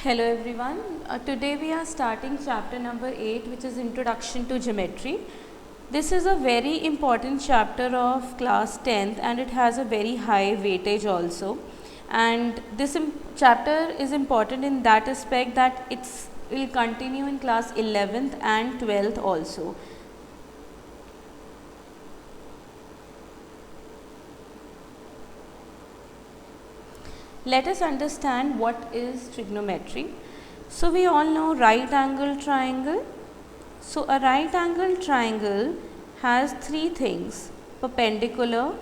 Hello everyone. Today we are starting chapter number 8, which is Introduction to Geometry. This is a very important chapter of class 10th and it has a very high weightage also. And this chapter is important in that aspect that it will continue in class 11th and 12th also. Let us understand what is trigonometry. So we all know right angle triangle. So a right angle triangle has three things: perpendicular,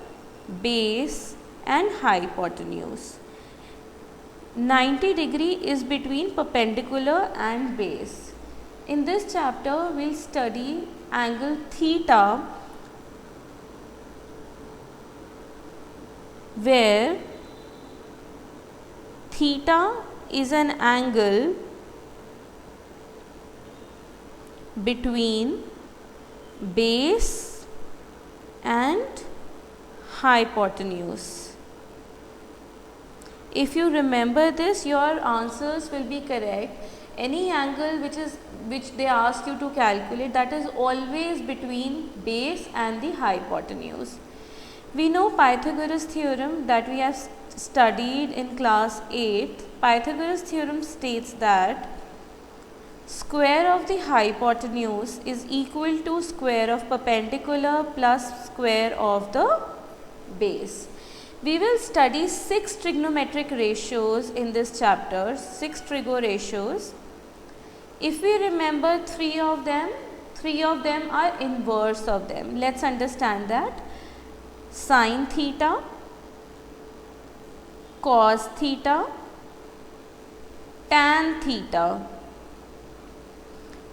base and hypotenuse. 90-degree is between perpendicular and base. In this chapter we will study angle theta, where theta is an angle between base and hypotenuse. If you remember this, your answers will be correct. Any angle which they ask you to calculate, that is always between base and the hypotenuse. We know Pythagoras theorem that we have studied in class 8. Pythagoras theorem states that square of the hypotenuse is equal to square of perpendicular plus square of the base. We will study 6 trigonometric ratios in this chapter, 6 trigo ratios. If we remember 3 of them are inverse of them. Let's understand that. Sin theta, cos theta, tan theta.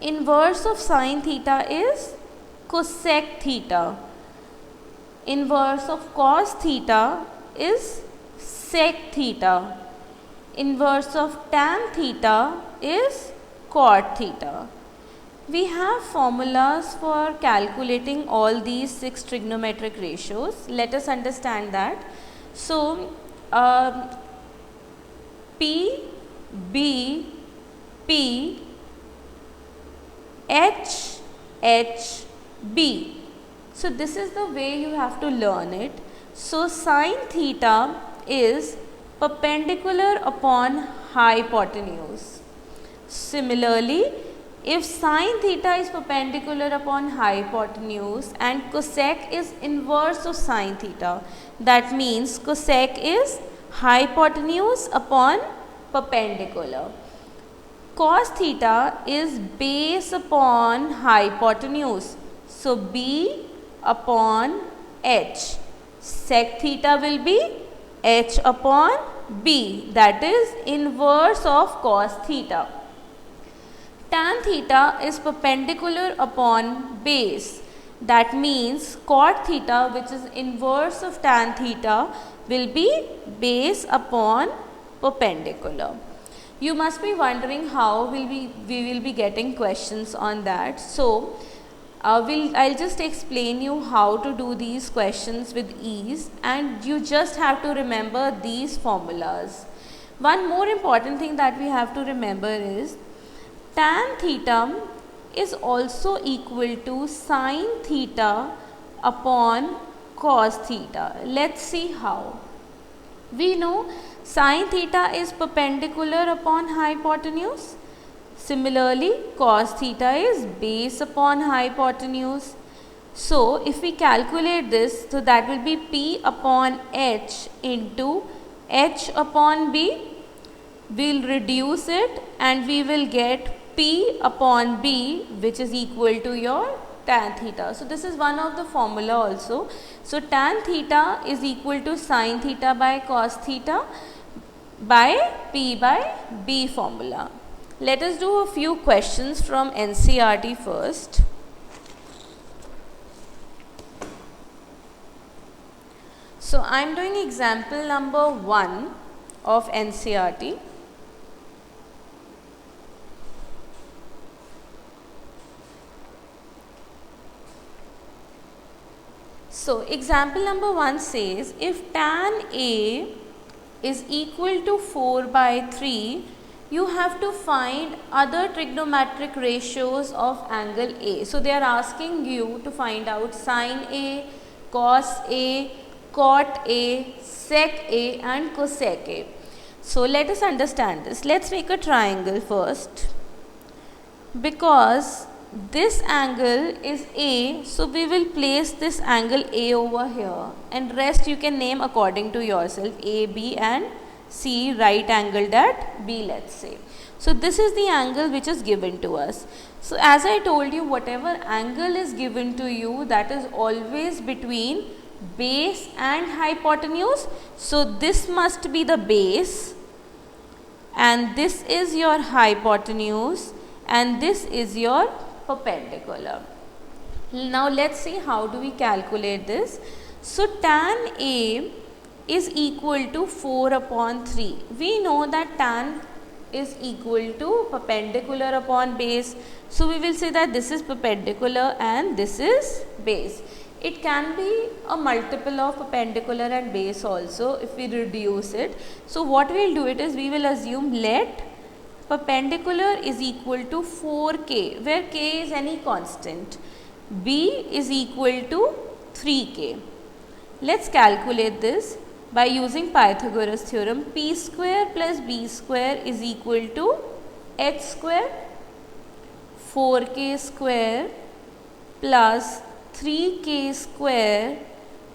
Inverse of sin theta is cosec theta. Inverse of cos theta is sec theta. Inverse of tan theta is cot theta. We have formulas for calculating all these 6 trigonometric ratios. Let us understand that. So, P, B, P, H, H, B. So, this is the way you have to learn it. So, sin theta is perpendicular upon hypotenuse. Similarly, if sin theta is perpendicular upon hypotenuse and cosec is inverse of sin theta, that means cosec is hypotenuse upon perpendicular. Cos theta is base upon hypotenuse. So, B upon H. Sec theta will be H upon B, that is inverse of cos theta. Tan theta is perpendicular upon base. That means cot theta, which is inverse of tan theta, will be base upon perpendicular. You must be wondering how we will be getting questions on that. So, I'll just explain you how to do these questions with ease, and you just have to remember these formulas. One more important thing that we have to remember is tan theta is also equal to sin theta upon cos theta. Let's see how. We know sin theta is perpendicular upon hypotenuse. Similarly, cos theta is base upon hypotenuse. So, if we calculate this, so that will be P upon H into H upon B. We will reduce it and we will get P upon B, which is equal to your tan theta. So, this is one of the formula also. So, tan theta is equal to sin theta by cos theta by P by B formula. Let us do a few questions from NCERT first. So, I am doing example number 1 of NCERT. So, example number 1 says if tan A is equal to 4 by 3, you have to find other trigonometric ratios of angle A. So they are asking you to find out sine A, cos A, cot A, sec A and cosec A. So let us understand this. Let's make a triangle first. Because this angle is A, so we will place this angle A over here, and rest you can name according to yourself, A, B and C, right angled at B, let's say. So this is the angle which is given to us. So as I told you, whatever angle is given to you, that is always between base and hypotenuse. So this must be the base and this is your hypotenuse and this is your perpendicular. Now let's see how do we calculate this. So tan A is equal to 4 upon 3. We know that tan is equal to perpendicular upon base. So we will say that this is perpendicular and this is base. It can be a multiple of perpendicular and base also if we reduce it. So what we will do it is we will assume let perpendicular is equal to 4k, where k is any constant. B is equal to 3k. Let's calculate this by using Pythagoras theorem. P square plus B square is equal to h square. 4k square plus 3k square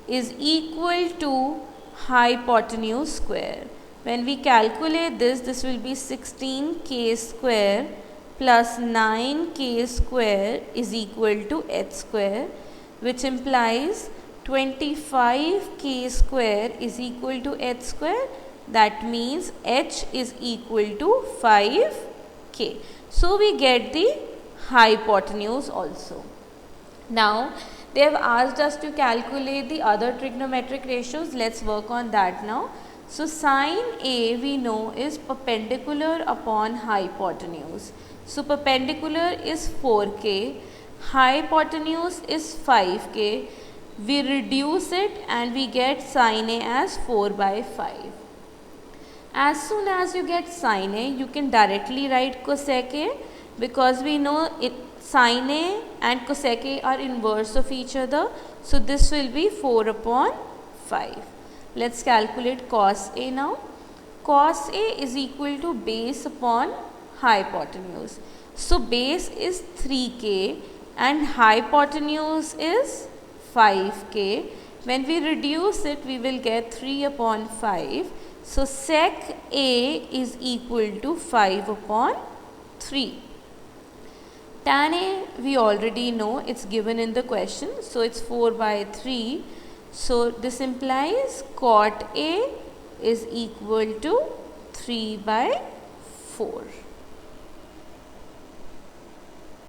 is equal to hypotenuse square. When we calculate this, this will be 16k square plus 9k square is equal to h square, which implies 25k square is equal to h square. That means h is equal to 5k. So we get the hypotenuse also. Now they have asked us to calculate the other trigonometric ratios. Let's work on that now. So sine A we know is perpendicular upon hypotenuse. So perpendicular is 4k, hypotenuse is 5k. We reduce it and we get sine A as 4 by 5. As soon as you get sine A, you can directly write cosec A, because we know sine A and cosec A are inverse of each other. So this will be 4 upon 5. Let's calculate cos A now. Cos A is equal to base upon hypotenuse. So base is 3k and hypotenuse is 5k. When we reduce it, we will get 3 upon 5. So sec A is equal to 5 upon 3. Tan A we already know, it's given in the question. So it's 4 by 3. So this implies cot A is equal to 3 by 4.